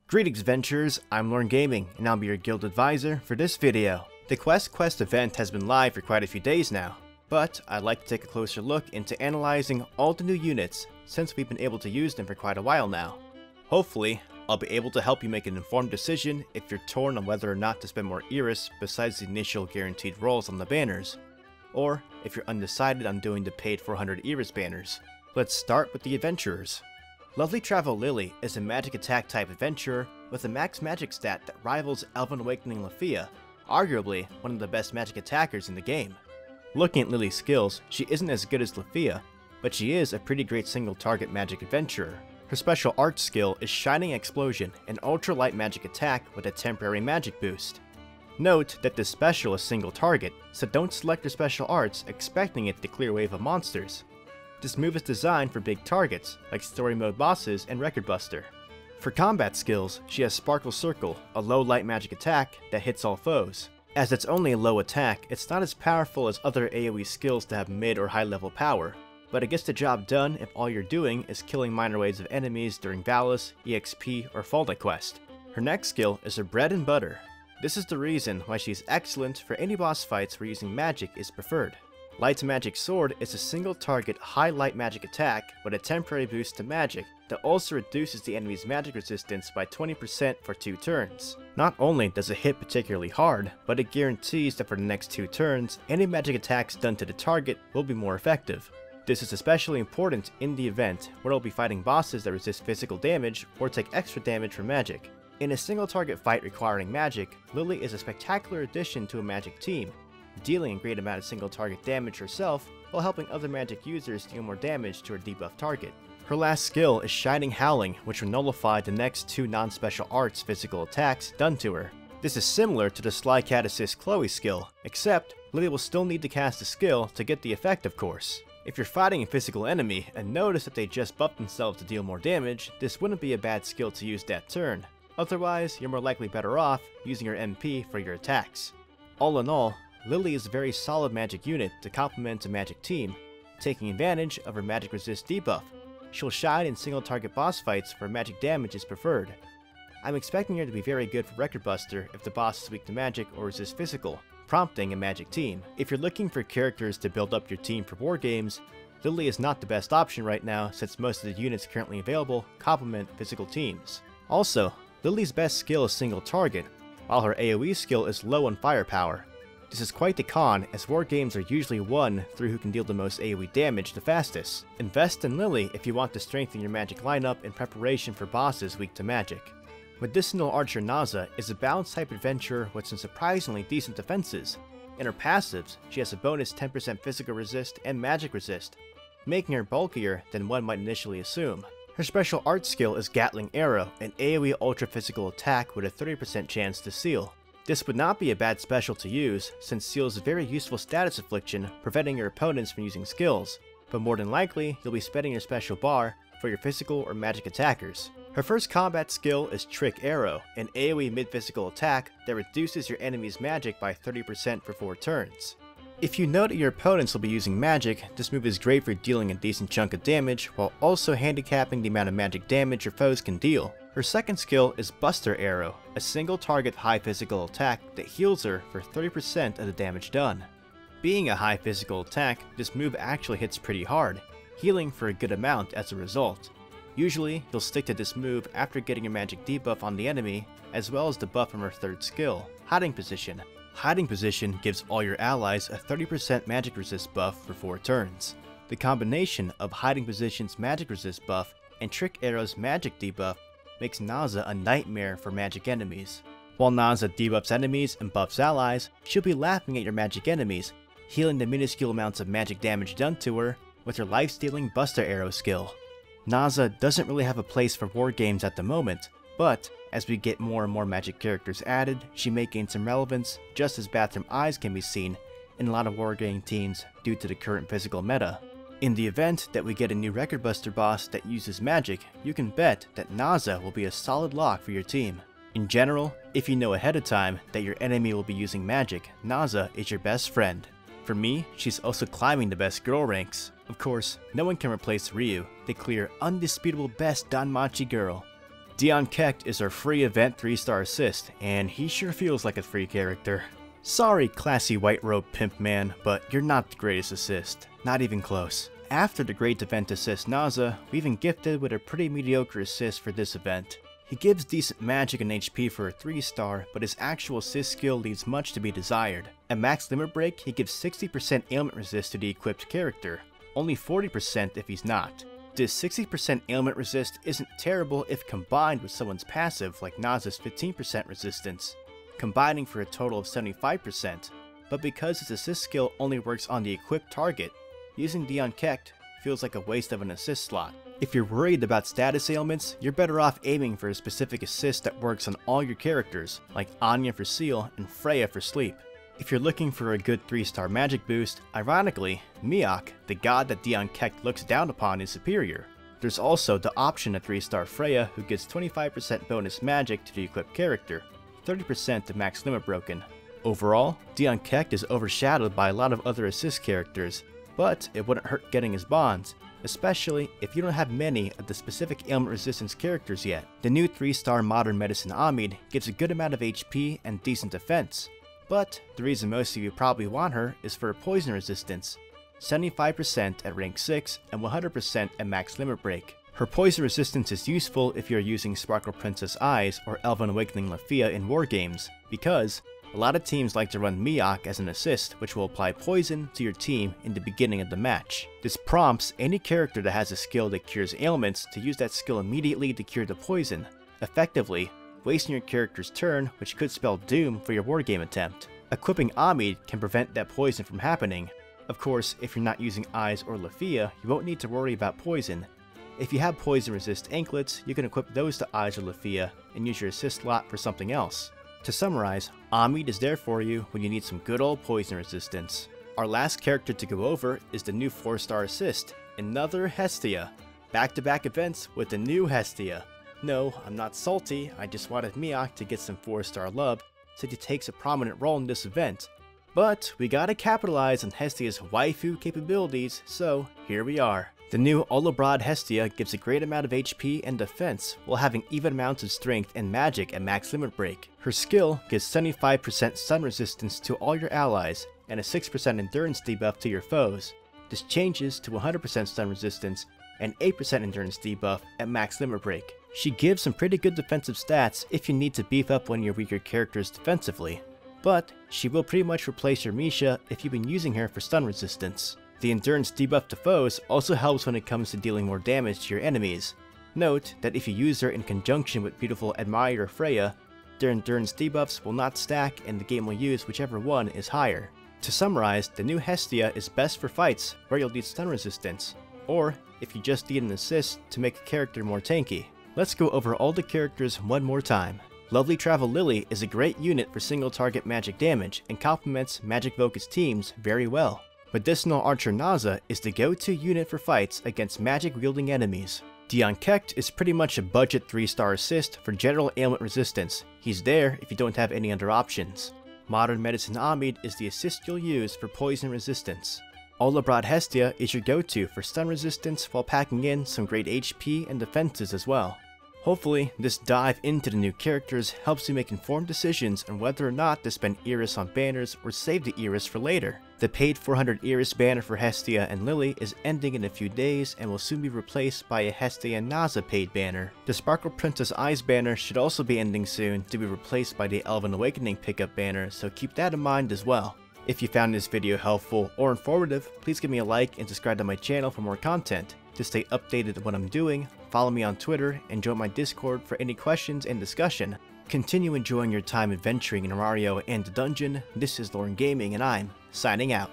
Greetings adventurers, I'm Lorne Gaming, and I'll be your guild advisor for this video. The Quest event has been live for quite a few days now, but I'd like to take a closer look into analyzing all the new units since we've been able to use them for quite a while now. Hopefully, I'll be able to help you make an informed decision if you're torn on whether or not to spend more Iris besides the initial guaranteed rolls on the banners, or if you're undecided on doing the paid 400 Iris banners. Let's start with the adventurers. Lovely Travel Lily is a magic attack type adventurer with a max magic stat that rivals Elven Awakening Lafia, arguably one of the best magic attackers in the game. Looking at Lily's skills, she isn't as good as Lafia, but she is a pretty great single target magic adventurer. Her special art skill is Shining Explosion, an ultra light magic attack with a temporary magic boost. Note that this special is single target, so don't select your special arts expecting it to clear a wave of monsters. This move is designed for big targets, like story mode bosses and Record Buster. For combat skills, she has Sparkle Circle, a low light magic attack that hits all foes. As it's only a low attack, it's not as powerful as other AoE skills to have mid or high level power, but it gets the job done if all you're doing is killing minor waves of enemies during Valis, EXP, or Fall Night Quest. Her next skill is her Bread and Butter. This is the reason why she's excellent for any boss fights where using magic is preferred. Light's Magic Sword is a single target high light magic attack with a temporary boost to magic that also reduces the enemy's magic resistance by 20% for 2 turns. Not only does it hit particularly hard, but it guarantees that for the next 2 turns, any magic attacks done to the target will be more effective. This is especially important in the event where you'll be fighting bosses that resist physical damage or take extra damage from magic. In a single target fight requiring magic, Lily is a spectacular addition to a magic team, dealing a great amount of single target damage herself while helping other magic users deal more damage to her debuff target. Her last skill is Shining Howling, which will nullify the next 2 non-special arts physical attacks done to her. This is similar to the Sly Cat Assist Chloe skill, except Lily will still need to cast the skill to get the effect, of course. If you're fighting a physical enemy and notice that they just buffed themselves to deal more damage, this wouldn't be a bad skill to use that turn. Otherwise, you're more likely better off using your MP for your attacks. All in all, Lily is a very solid magic unit to complement a magic team, taking advantage of her magic resist debuff. She'll shine in single target boss fights where magic damage is preferred. I'm expecting her to be very good for Record Buster if the boss is weak to magic or resists physical, prompting a magic team. If you're looking for characters to build up your team for war games, Lily is not the best option right now since most of the units currently available complement physical teams. Also, Lily's best skill is single target, while her AoE skill is low on firepower. This is quite the con, as war games are usually won through who can deal the most AoE damage the fastest. Invest in Lily if you want to strengthen your magic lineup in preparation for bosses weak to magic. Medicinal Archer Naza is a balanced type adventurer with some surprisingly decent defenses. In her passives, she has a bonus 10% physical resist and magic resist, making her bulkier than one might initially assume. Her special art skill is Gatling Arrow, an AoE ultra physical attack with a 30% chance to seal. This would not be a bad special to use, since Seal is a very useful status affliction, preventing your opponents from using skills, but more than likely, you'll be spending your special bar for your physical or magic attackers. Her first combat skill is Trick Arrow, an AoE mid-physical attack that reduces your enemy's magic by 30% for 4 turns. If you know that your opponents will be using magic, this move is great for dealing a decent chunk of damage, while also handicapping the amount of magic damage your foes can deal. Her second skill is Buster Arrow, a single target high physical attack that heals her for 30% of the damage done. Being a high physical attack, this move actually hits pretty hard, healing for a good amount as a result. Usually, you'll stick to this move after getting your magic debuff on the enemy, as well as the buff from her third skill, Hiding Position. Hiding Position gives all your allies a 30% magic resist buff for 4 turns. The combination of Hiding Position's magic resist buff and Trick Arrow's magic debuff makes Naza a nightmare for magic enemies. While Naza debuffs enemies and buffs allies, she'll be laughing at your magic enemies, healing the minuscule amounts of magic damage done to her with her life-stealing Buster Arrow skill. Naza doesn't really have a place for war games at the moment, but as we get more and more magic characters added, she may gain some relevance, just as Bathroom Eyes can be seen in a lot of wargame teams due to the current physical meta. In the event that we get a new Record Buster boss that uses magic, you can bet that Naza will be a solid lock for your team. In general, if you know ahead of time that your enemy will be using magic, Naza is your best friend. For me, she's also climbing the best girl ranks. Of course, no one can replace Ryu, the clear, undisputable best Danmachi girl. Dion Keck is our free event 3-star assist, and he sure feels like a free character. Sorry, classy white robe pimp man, but you're not the greatest assist. Not even close. After the great event assist Naza, we've been gifted with a pretty mediocre assist for this event. He gives decent magic and HP for a 3-star, but his actual assist skill leaves much to be desired. At max limit break, he gives 60% ailment resist to the equipped character, only 40% if he's not. This 60% ailment resist isn't terrible if combined with someone's passive like Naza's 15% resistance, combining for a total of 75%, but because his assist skill only works on the equipped target, using Dion Keck feels like a waste of an assist slot. If you're worried about status ailments, you're better off aiming for a specific assist that works on all your characters, like Anya for Seal and Freya for Sleep. If you're looking for a good 3-star magic boost, ironically, Miak, the god that Dion Keck looks down upon, is superior. There's also the option at 3-star Freya, who gets 25% bonus magic to the equipped character, 30% to max limit broken. Overall, Dion Keck is overshadowed by a lot of other assist characters, but it wouldn't hurt getting his bonds, especially if you don't have many of the specific ailment resistance characters yet. The new 3-star modern medicine Ameen gives a good amount of HP and decent defense, but the reason most of you probably want her is for poison resistance, 75% at rank 6 and 100% at max limit break. Her poison resistance is useful if you're using Sparkle Princess Eyes or Elven Awakening Lafia in wargames, because a lot of teams like to run Miak as an assist, which will apply poison to your team in the beginning of the match. This prompts any character that has a skill that cures ailments to use that skill immediately to cure the poison, effectively wasting your character's turn, which could spell doom for your wargame attempt. Equipping Ameen can prevent that poison from happening. Of course, if you're not using Eyes or Lafia, you won't need to worry about poison. If you have poison resist anklets, you can equip those to Eyes or Lafia and use your assist slot for something else. To summarize, Ameen is there for you when you need some good old poison resistance. Our last character to go over is the new 4-star assist, another Hestia. Back-to-back events with the new Hestia. No, I'm not salty, I just wanted Miak to get some 4-star love since he takes a prominent role in this event. But we gotta capitalize on Hestia's waifu capabilities, so here we are. The new Olobrod Hestia gives a great amount of HP and defense, while having even amounts of strength and magic at max limit break. Her skill gives 75% stun resistance to all your allies, and a 6% endurance debuff to your foes. This changes to 100% stun resistance, and 8% endurance debuff at max limit break. She gives some pretty good defensive stats if you need to beef up one of your weaker characters defensively, but she will pretty much replace your Misha if you've been using her for stun resistance. The endurance debuff to foes also helps when it comes to dealing more damage to your enemies. Note that if you use her in conjunction with beautiful Admirer Freya, their endurance debuffs will not stack and the game will use whichever one is higher. To summarize, the new Hestia is best for fights where you'll need stun resistance, or if you just need an assist to make a character more tanky. Let's go over all the characters one more time. Lovely Travel Lily is a great unit for single target magic damage and complements Magic Focus teams very well. Medicinal Archer Naza is the go-to unit for fights against magic-wielding enemies. Dion Keck is pretty much a budget 3-star assist for general ailment resistance. He's there if you don't have any other options. Modern Medicine Ameen is the assist you'll use for poison resistance. Olobrod Hestia is your go-to for stun resistance while packing in some great HP and defenses as well. Hopefully, this dive into the new characters helps you make informed decisions on whether or not to spend Iris on banners or save the Iris for later. The paid 400 Iris banner for Hestia and Lily is ending in a few days and will soon be replaced by a Hestia and Naza paid banner. The Sparkle Princess Eyes banner should also be ending soon to be replaced by the Elven Awakening pickup banner, so keep that in mind as well. If you found this video helpful or informative, please give me a like and subscribe to my channel for more content. To stay updated on what I'm doing, follow me on Twitter and join my Discord for any questions and discussion. Continue enjoying your time adventuring in Mario and the dungeon. This is Lorne Gaming and I'm signing out.